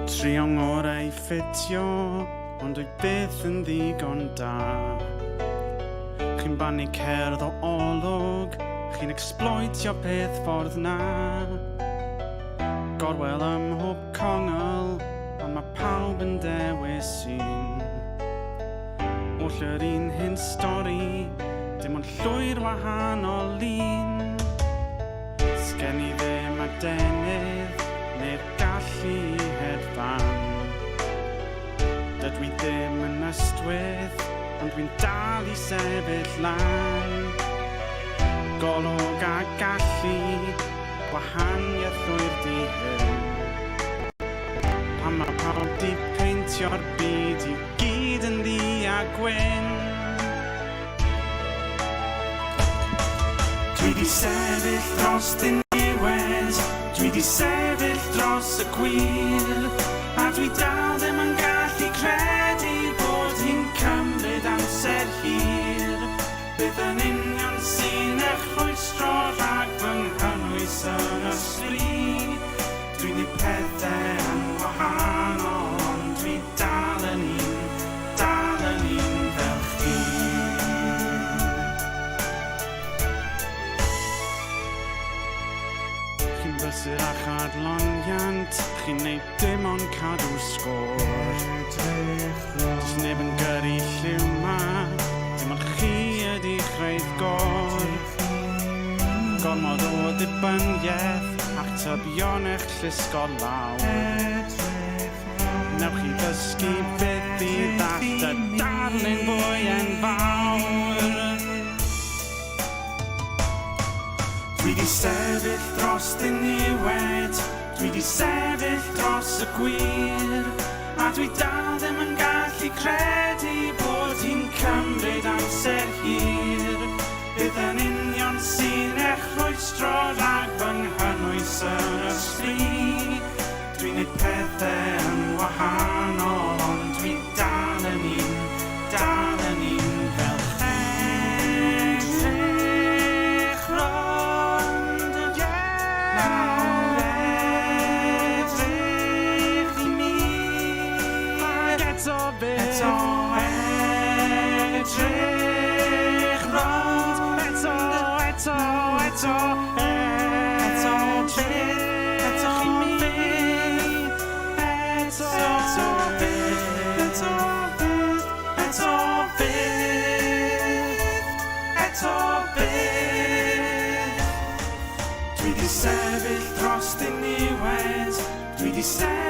Trio ngorau ffitio, ond dwi byth yn ddigon da. Chi'n bannu cerdd o olwg, chi'n exploitio peth ffordd na. Gorwel ym mhob congl, ond mae pawb yn dewis un. Oll yr un hyn stori, dim ond llwyr wahanol un. Sgen i ddim adenydd, neu'r gallu hedfan. Dydw i ddim yn ystwyth, ond dwi'n dal i sefyll lan. Golwg a gallu, gwahaniaeth llwyr di hyn. Pan mae pawb di peintio'r byd i gyd yn ddi a gwyn. Dwi di sefyll dros diniwed, dwi di sefyll dros y gwir, a dwi dal ddim yn gallu credu bod hi'n cymryd amser hir. Bydd yn union sy'n eich rhwystro rhag fy nghynnwys yn y sri. Dwi'n neud pethau yn wahanol, ond dwi dal yn un fel chi. Chi'n bysur a chadloniant, chi'n neud dim ond cadw sgôr. Does neb yn gyrru lliw ma, dim ond chi ydi chreudd gor. Gormod o ddibyniaeth ac tybion eich llusgo lawr. Newch chi ddysgu beth i ddallt y darlun fwy enfawr. Dwi di sefyll dros diniwed, dwi di sefyll dros y gwir, a dwi dal ddim yn gallu credu bod hi'n cymryd amser hir. Bydd yn union sy'n eich rhwystro rhag fy nghynnwys yn y sri. Dwi'n neud pethau yn wahanol, ond dwi dal yn un fel chi. Edrych rownd, nawr edrych i mi, ac eto byth, edrych rownd, eto Dwi di sefyll dros diniwed, dwi di sefyll